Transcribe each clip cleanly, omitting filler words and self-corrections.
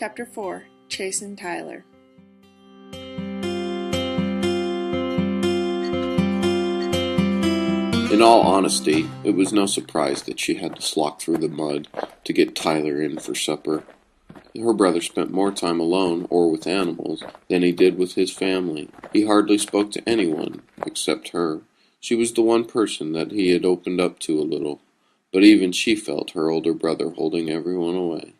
Chapter 4, Chasing Tyler. In all honesty, it was no surprise that she had to slog through the mud to get Tyler in for supper. Her brother spent more time alone or with animals than he did with his family. He hardly spoke to anyone except her. She was the one person that he had opened up to a little, but even she felt her older brother holding everyone away.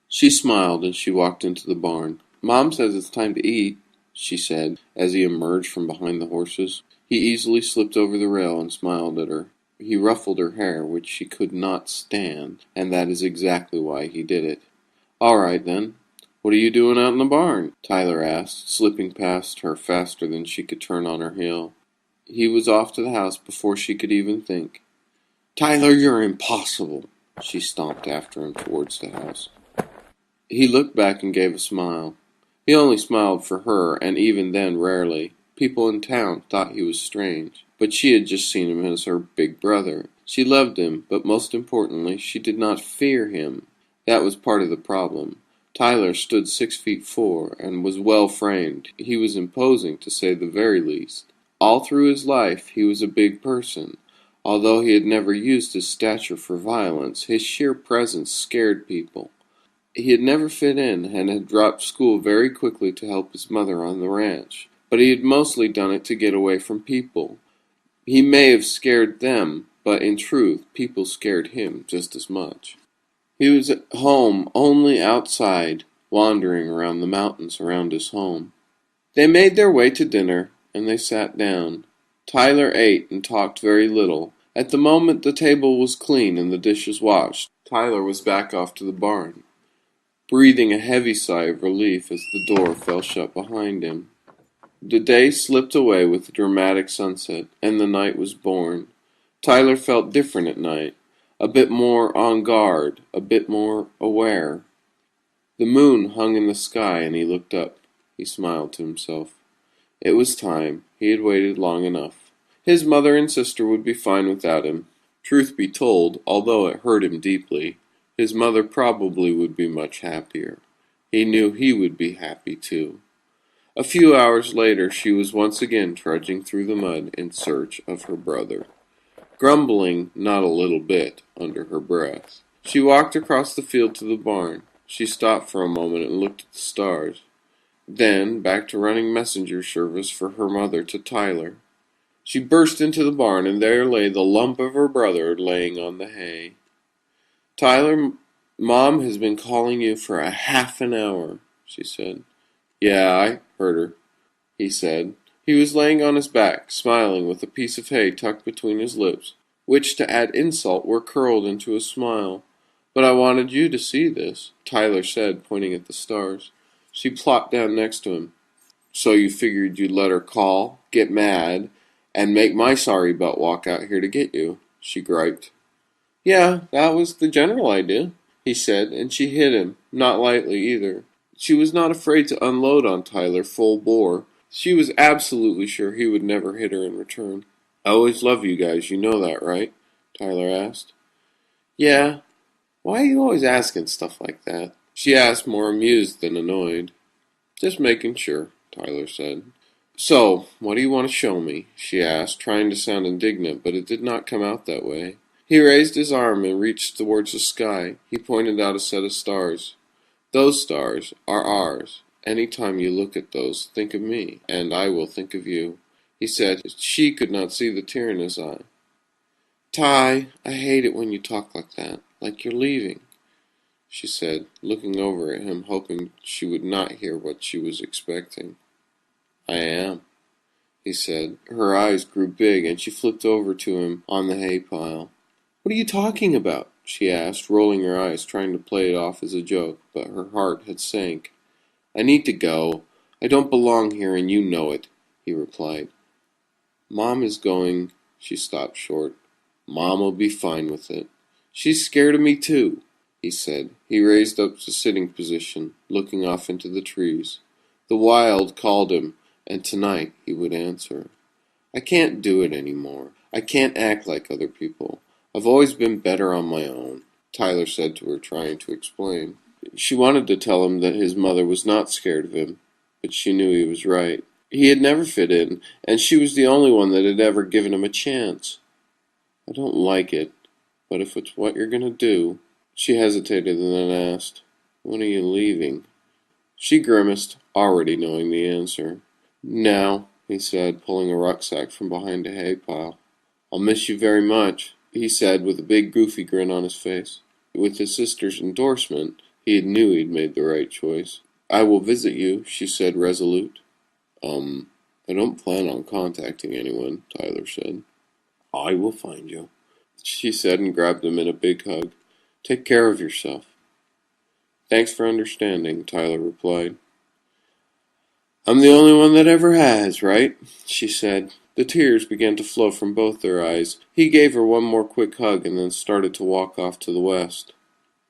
She smiled as she walked into the barn. "Mom says it's time to eat," she said as he emerged from behind the horses. He easily slipped over the rail and smiled at her. He ruffled her hair, which she could not stand, and that is exactly why he did it. "All right, then. What are you doing out in the barn?" Tyler asked, slipping past her faster than she could turn on her heel. He was off to the house before she could even think. "Tyler, you're impossible!" She stomped after him towards the house. He looked back and gave a smile. He only smiled for her, and even then rarely. People in town thought he was strange, but she had just seen him as her big brother. She loved him, but most importantly, she did not fear him. That was part of the problem. Tyler stood 6'4" and was well framed. He was imposing, to say the very least. All through his life, he was a big person. Although he had never used his stature for violence, his sheer presence scared people. He had never fit in and had dropped school very quickly to help his mother on the ranch. But he had mostly done it to get away from people. He may have scared them, but in truth, people scared him just as much. He was at home only outside, wandering around the mountains around his home. They made their way to dinner, and they sat down. Tyler ate and talked very little. At the moment the table was clean and the dishes washed, Tyler was back off to the barn, breathing a heavy sigh of relief as the door fell shut behind him. The day slipped away with a dramatic sunset, and the night was born. Tyler felt different at night, a bit more on guard, a bit more aware. The moon hung in the sky, and he looked up. He smiled to himself. It was time. He had waited long enough. His mother and sister would be fine without him. Truth be told, although it hurt him deeply, his mother probably would be much happier. He knew he would be happy too. A few hours later, she was once again trudging through the mud in search of her brother, grumbling not a little bit under her breath. She walked across the field to the barn. She stopped for a moment and looked at the stars. Then, back to running messenger service for her mother to Tyler. She burst into the barn, and there lay the lump of her brother laying on the hay. "Tyler, Mom has been calling you for a half an hour," she said. "Yeah, I heard her," he said. He was laying on his back, smiling with a piece of hay tucked between his lips, which to add insult were curled into a smile. "But I wanted you to see this," Tyler said, pointing at the stars. She plopped down next to him. "So you figured you'd let her call, get mad, and make my sorry butt walk out here to get you," she griped. "Yeah, that was the general idea," he said, and she hit him, not lightly either. She was not afraid to unload on Tyler full bore. She was absolutely sure he would never hit her in return. "I always love you guys, you know that, right?" Tyler asked. "Yeah. Why are you always asking stuff like that?" she asked, more amused than annoyed. "Just making sure," Tyler said. "So, what do you want to show me?" she asked, trying to sound indignant, but it did not come out that way. He raised his arm and reached towards the sky. He pointed out a set of stars. "Those stars are ours. Any time you look at those, think of me, and I will think of you," he said. She could not see the tear in his eye. "Ty, I hate it when you talk like that, like you're leaving," she said, looking over at him, hoping she would not hear what she was expecting. "I am," he said. Her eyes grew big, and she flipped over to him on the hay pile. "What are you talking about?" she asked, rolling her eyes, trying to play it off as a joke, but her heart had sank. "I need to go. I don't belong here, and you know it," he replied. "Mom is going—" She stopped short. "Mom'll be fine with it." "She's scared of me too," he said. He raised up to sitting position, looking off into the trees. The wild called him, and tonight he would answer. "I can't do it anymore. I can't act like other people. I've always been better on my own," Tyler said to her, trying to explain. She wanted to tell him that his mother was not scared of him, but she knew he was right. He had never fit in, and she was the only one that had ever given him a chance. I don't like it, but if it's what you're going to do... She hesitated and then asked, "When are you leaving?" She grimaced, already knowing the answer. "Now," he said, pulling a rucksack from behind a hay pile. "I'll miss you very much," he said with a big goofy grin on his face. With his sister's endorsement, he knew he'd made the right choice. "I will visit you," she said, resolute. I don't plan on contacting anyone," Tyler said. "I will find you," she said and grabbed him in a big hug. "Take care of yourself." "Thanks for understanding," Tyler replied. "I'm the only one that ever has, right?" she said. The tears began to flow from both their eyes. He gave her one more quick hug and then started to walk off to the west.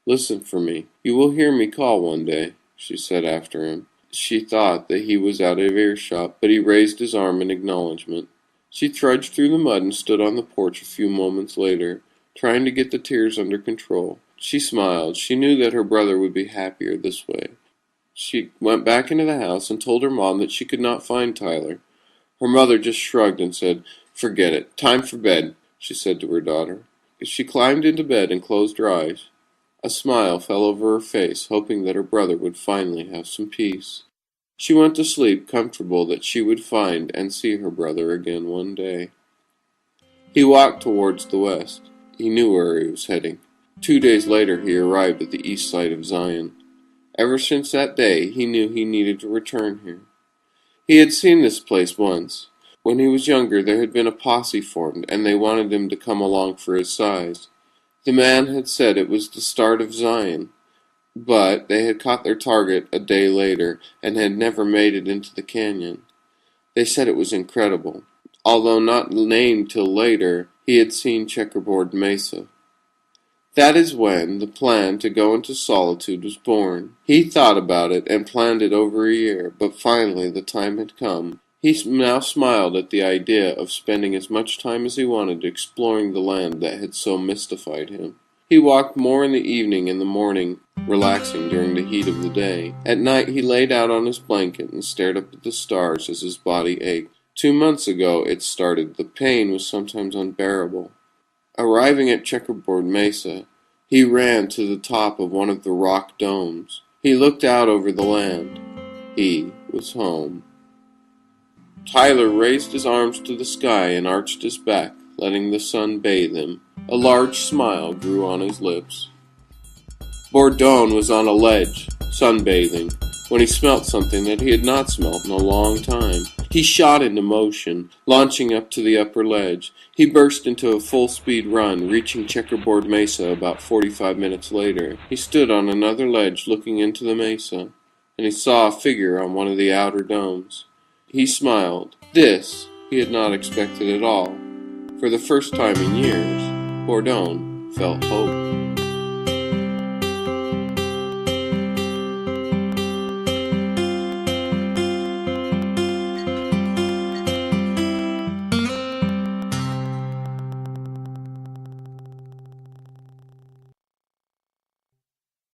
"Listen for me. You will hear me call one day," she said after him. She thought that he was out of earshot, but he raised his arm in acknowledgement. She trudged through the mud and stood on the porch a few moments later, trying to get the tears under control. She smiled. She knew that her brother would be happier this way. She went back into the house and told her mom that she could not find Tyler. Her mother just shrugged and said, "Forget it. Time for bed," she said to her daughter. She climbed into bed and closed her eyes. A smile fell over her face, hoping that her brother would finally have some peace. She went to sleep, comfortable that she would find and see her brother again one day. He walked towards the west. He knew where he was heading. 2 days later he arrived at the east side of Zion. Ever since that day, he knew he needed to return here. He had seen this place once. When he was younger, there had been a posse formed, and they wanted him to come along for his size. The man had said it was the start of Zion, but they had caught their target a day later, and had never made it into the canyon. They said it was incredible. Although not named till later, he had seen Checkerboard Mesa. That is when the plan to go into solitude was born. He thought about it and planned it over a year, but finally the time had come. He now smiled at the idea of spending as much time as he wanted exploring the land that had so mystified him. He walked more in the evening and the morning, relaxing during the heat of the day. At night he laid out on his blanket and stared up at the stars as his body ached. 2 months ago it started. The pain was sometimes unbearable. Arriving at Checkerboard Mesa, he ran to the top of one of the rock domes. He looked out over the land. He was home. Tyler raised his arms to the sky and arched his back, letting the sun bathe him. A large smile grew on his lips. Bourdon was on a ledge, sunbathing, when he smelt something that he had not smelt in a long time. He shot into motion, launching up to the upper ledge. He burst into a full-speed run, reaching Checkerboard Mesa about 45 minutes later. He stood on another ledge looking into the mesa, and he saw a figure on one of the outer domes. He smiled. This he had not expected at all. For the first time in years, Bourdon felt hope.